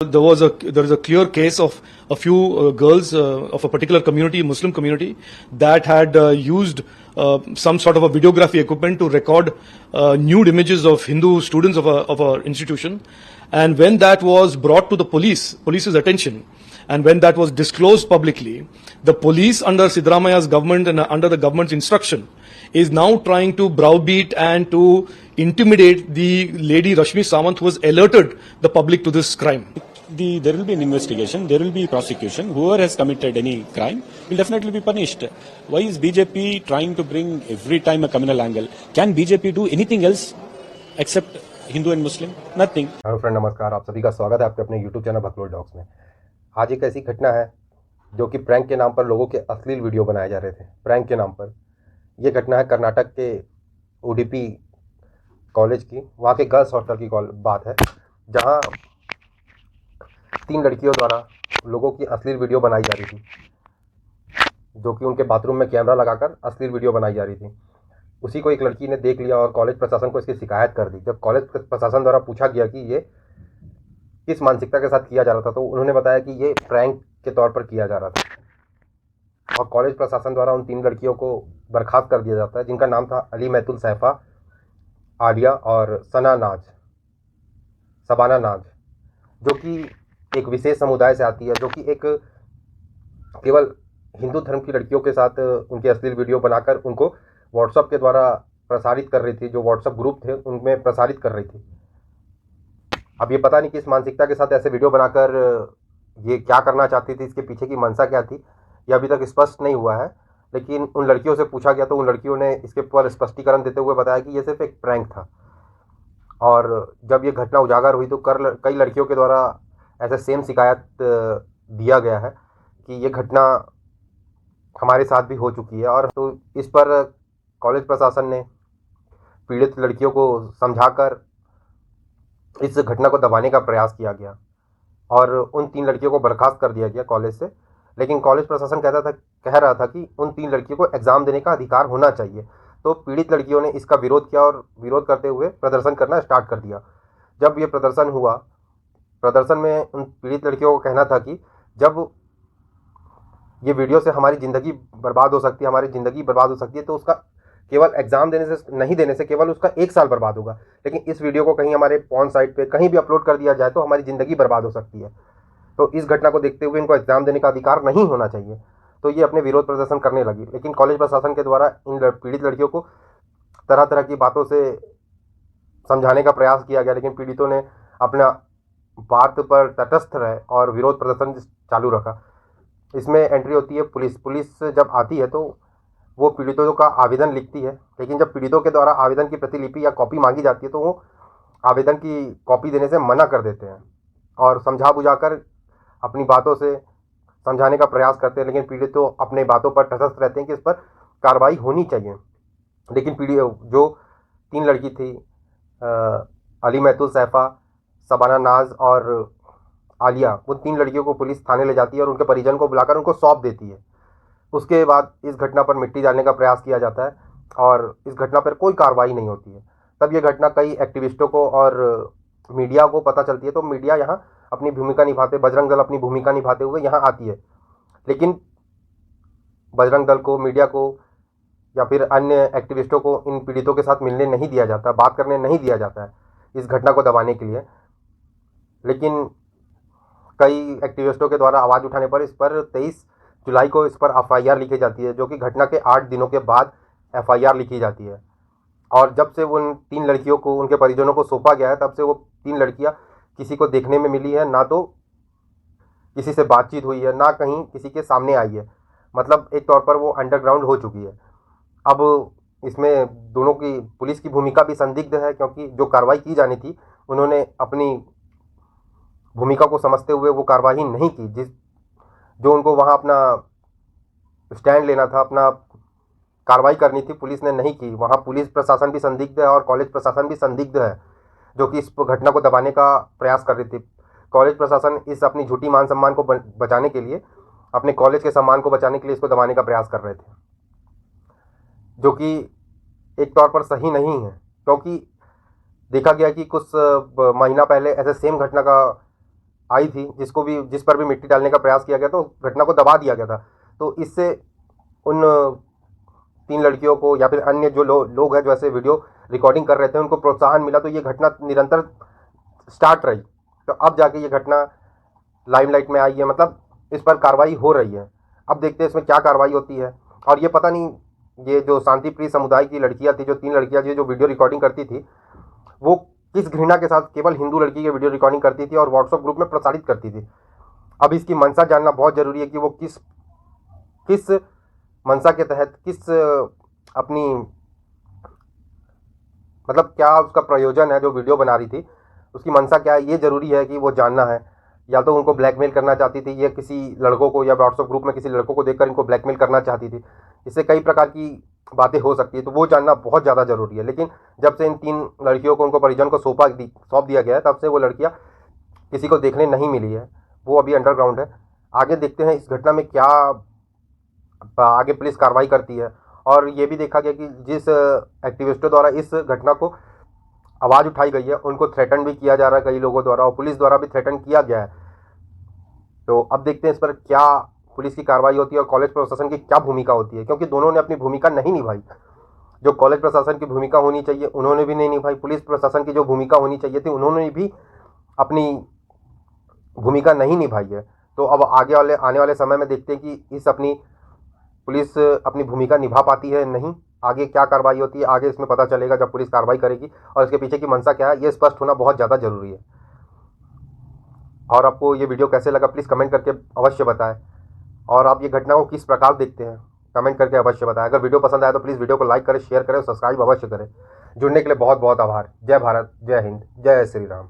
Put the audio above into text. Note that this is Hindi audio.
There is a clear case of a few girls of a particular community, Muslim community, that had used some sort of a videography equipment to record nude images of Hindu students of our institution. And when that was brought to the police's attention, and when that was disclosed publicly, the police under Siddaramaya's government and under the government's instruction is now trying to browbeat and to intimidate the lady Rashmi Samant, who has alerted the public to this crime. There will be an investigation, there will be prosecution. Whoever has committed any crime will definitely be punished. Why is BJP trying to bring every time a communal angle? Can BJP do anything else except Hindu and Muslim? Nothing. Hello friend, नमस्कार। आप सभी का स्वागत है आपके अपने यूट्यूब चैनल भकलोल डॉग्स में। आज एक ऐसी घटना है जो कि प्रैंक के नाम पर लोगों के अश्लील वीडियो बनाए जा रहे थे। प्रैंक के नाम पर यह घटना है कर्नाटक के उडुपी कॉलेज की, वहाँ के गर्ल्स हॉस्टल की बात है, जहाँ 3 लड़कियों द्वारा लोगों की अश्लील वीडियो बनाई जा रही थी, जो कि उनके बाथरूम में कैमरा लगाकर अश्लील वीडियो बनाई जा रही थी। उसी को एक लड़की ने देख लिया और कॉलेज प्रशासन को इसकी शिकायत कर दी। जब कॉलेज प्रशासन द्वारा पूछा गया कि ये किस मानसिकता के साथ किया जा रहा था, तो उन्होंने बताया कि ये प्रैंक के तौर पर किया जा रहा था। और कॉलेज प्रशासन द्वारा उन 3 लड़कियों को बर्खास्त कर दिया जाता है, जिनका नाम था अली मैतुल सैफा, आलिया और शबाना नाज, जो कि एक विशेष समुदाय से आती है, जो कि एक केवल हिंदू धर्म की लड़कियों के साथ उनकी अश्लील वीडियो बनाकर उनको व्हाट्सएप के द्वारा प्रसारित कर रही थी। जो व्हाट्सएप ग्रुप थे उनमें प्रसारित कर रही थी। अब ये पता नहीं किस मानसिकता के साथ ऐसे वीडियो बनाकर ये क्या करना चाहती थी, इसके पीछे की मंशा क्या थी, यह अभी तक स्पष्ट नहीं हुआ है। लेकिन उन लड़कियों से पूछा गया तो उन लड़कियों ने इसके पर स्पष्टीकरण देते हुए बताया कि ये सिर्फ एक प्रैंक था। और जब ये घटना उजागर हुई तो कई लड़कियों के द्वारा ऐसे सेम शिकायत दिया गया है कि ये घटना हमारे साथ भी हो चुकी है। और तो इस पर कॉलेज प्रशासन ने पीड़ित लड़कियों को समझाकर इस घटना को दबाने का प्रयास किया गया और उन 3 लड़कियों को बर्खास्त कर दिया गया कॉलेज से। लेकिन कॉलेज प्रशासन कह रहा था कि उन 3 लड़कियों को एग्ज़ाम देने का अधिकार होना चाहिए। तो पीड़ित लड़कियों ने इसका विरोध किया और विरोध करते हुए प्रदर्शन करना स्टार्ट कर दिया। जब ये प्रदर्शन हुआ, प्रदर्शन में उन पीड़ित लड़कियों को कहना था कि जब ये वीडियो से हमारी ज़िंदगी बर्बाद हो सकती है, हमारी ज़िंदगी बर्बाद हो सकती है, तो उसका केवल एग्ज़ाम नहीं देने से केवल उसका 1 साल बर्बाद होगा। लेकिन इस वीडियो को कहीं हमारे पॉर्न साइट पे कहीं भी अपलोड कर दिया जाए तो हमारी ज़िंदगी बर्बाद हो सकती है। तो इस घटना को देखते हुए इनको एग्ज़ाम देने का अधिकार नहीं होना चाहिए। तो ये अपने विरोध प्रदर्शन करने लगी। लेकिन कॉलेज प्रशासन के द्वारा इन पीड़ित लड़कियों को तरह तरह की बातों से समझाने का प्रयास किया गया, लेकिन पीड़ितों ने अपना बात पर तटस्थ रहे और विरोध प्रदर्शन चालू रखा। इसमें एंट्री होती है पुलिस जब आती है तो वो पीड़ितों का आवेदन लिखती है। लेकिन जब पीड़ितों के द्वारा आवेदन की प्रतिलिपि या कॉपी मांगी जाती है तो वो आवेदन की कॉपी देने से मना कर देते हैं और समझा बुझाकर अपनी बातों से समझाने का प्रयास करते हैं। लेकिन पीड़ित तो अपने बातों पर तटस्थ रहते हैं कि इस पर कार्रवाई होनी चाहिए। लेकिन जो 3 लड़की थी, अली मैतुल सैफा, शबाना नाज और आलिया, वो 3 लड़कियों को पुलिस थाने ले जाती है और उनके परिजन को बुलाकर उनको सौंप देती है। उसके बाद इस घटना पर मिट्टी डालने का प्रयास किया जाता है और इस घटना पर कोई कार्रवाई नहीं होती है। तब ये घटना कई एक्टिविस्टों को और मीडिया को पता चलती है, तो मीडिया यहाँ अपनी भूमिका निभाते, बजरंग दल अपनी भूमिका निभाते हुए यहाँ आती है। लेकिन बजरंग दल को, मीडिया को या फिर अन्य एक्टिविस्टों को इन पीड़ितों के साथ मिलने नहीं दिया जाता, बात करने नहीं दिया जाता है इस घटना को दबाने के लिए। लेकिन कई एक्टिविस्टों के द्वारा आवाज़ उठाने पर इस पर 23 जुलाई को इस पर FIR लिखी जाती है, जो कि घटना के 8 दिनों के बाद FIR लिखी जाती है। और जब से उन 3 लड़कियों को उनके परिजनों को सौंपा गया है, तब से वो 3 लड़कियां किसी को देखने में मिली है, ना तो किसी से बातचीत हुई है, ना कहीं किसी के सामने आई है। मतलब एक तौर पर वो अंडरग्राउंड हो चुकी है। अब इसमें दोनों की, पुलिस की भूमिका भी संदिग्ध है, क्योंकि जो कार्रवाई की जानी थी उन्होंने अपनी भूमिका को समझते हुए वो कार्रवाई नहीं की। जो उनको वहाँ अपना स्टैंड लेना था, अपना कार्रवाई करनी थी, पुलिस ने नहीं की। वहाँ पुलिस प्रशासन भी संदिग्ध है और कॉलेज प्रशासन भी संदिग्ध है, जो कि इस घटना को दबाने का प्रयास कर रही थी। कॉलेज प्रशासन इस अपनी झूठी मान सम्मान को बचाने के लिए, अपने कॉलेज के सम्मान को बचाने के लिए इसको दबाने का प्रयास कर रहे थे, जो कि एक तौर पर सही नहीं है। क्योंकि देखा गया कि कुछ महीना पहले ऐसे सेम घटना का आई थी, जिस पर भी मिट्टी डालने का प्रयास किया गया तो घटना को दबा दिया गया था। तो इससे उन 3 लड़कियों को या फिर अन्य जो लोग हैं जो ऐसे वीडियो रिकॉर्डिंग कर रहे थे उनको प्रोत्साहन मिला, तो ये घटना निरंतर स्टार्ट रही। तो अब जाके ये घटना लाइमलाइट में आई है, मतलब इस पर कार्रवाई हो रही है। अब देखते हैं इसमें क्या कार्रवाई होती है। और ये पता नहीं, ये जो शांति प्रिय समुदाय की लड़कियां थी, जो 3 लड़कियां थी जो वीडियो रिकॉर्डिंग करती थी, वो किस घृणा के साथ केवल हिंदू लड़की के वीडियो रिकॉर्डिंग करती थी और व्हाट्सएप ग्रुप में प्रसारित करती थी। अब इसकी मंशा जानना बहुत जरूरी है कि वो किस मंशा के तहत, किस अपनी, मतलब क्या उसका प्रयोजन है जो वीडियो बना रही थी, उसकी मंशा क्या है, ये जरूरी है कि वो जानना है। या तो उनको ब्लैकमेल करना चाहती थी, या किसी लड़कों को या व्हाट्सएप ग्रुप में किसी लड़कों को देखकर इनको ब्लैकमेल करना चाहती थी। इससे कई प्रकार की बातें हो सकती है, तो वो जानना बहुत ज़्यादा जरूरी है। लेकिन जब से इन 3 लड़कियों को उनको परिजन को सौंप दिया गया है, तब से वो लड़कियां किसी को देखने नहीं मिली है, वो अभी अंडरग्राउंड है। आगे देखते हैं इस घटना में क्या आगे पुलिस कार्रवाई करती है। और ये भी देखा गया कि जिस एक्टिविस्टों द्वारा इस घटना को आवाज़ उठाई गई है उनको थ्रेटन भी किया जा रहा है कई लोगों द्वारा, और पुलिस द्वारा भी थ्रेटन किया गया है। तो अब देखते हैं इस पर क्या पुलिस की कार्रवाई होती है और कॉलेज प्रशासन की क्या भूमिका होती है, क्योंकि दोनों ने अपनी भूमिका नहीं निभाई। जो कॉलेज प्रशासन की भूमिका होनी चाहिए उन्होंने भी नहीं निभाई, पुलिस प्रशासन की जो भूमिका होनी चाहिए थी उन्होंने भी अपनी भूमिका नहीं निभाई है। तो अब आने वाले समय में देखते हैं कि पुलिस अपनी भूमिका निभा पाती है नहीं, आगे क्या कार्रवाई होती है आगे इसमें पता चलेगा जब पुलिस कार्रवाई करेगी, और इसके पीछे की मंशा क्या है ये स्पष्ट होना बहुत ज़्यादा जरूरी है। और आपको ये वीडियो कैसे लगा प्लीज़ कमेंट करके अवश्य बताएं, और आप ये घटना को किस प्रकार देखते हैं कमेंट करके अवश्य बताएं। अगर वीडियो पसंद आया तो प्लीज़ वीडियो को लाइक करें, शेयर करें और सब्सक्राइब अवश्य करें। जुड़ने के लिए बहुत बहुत आभार। जय भारत, जय हिंद, जय श्री राम।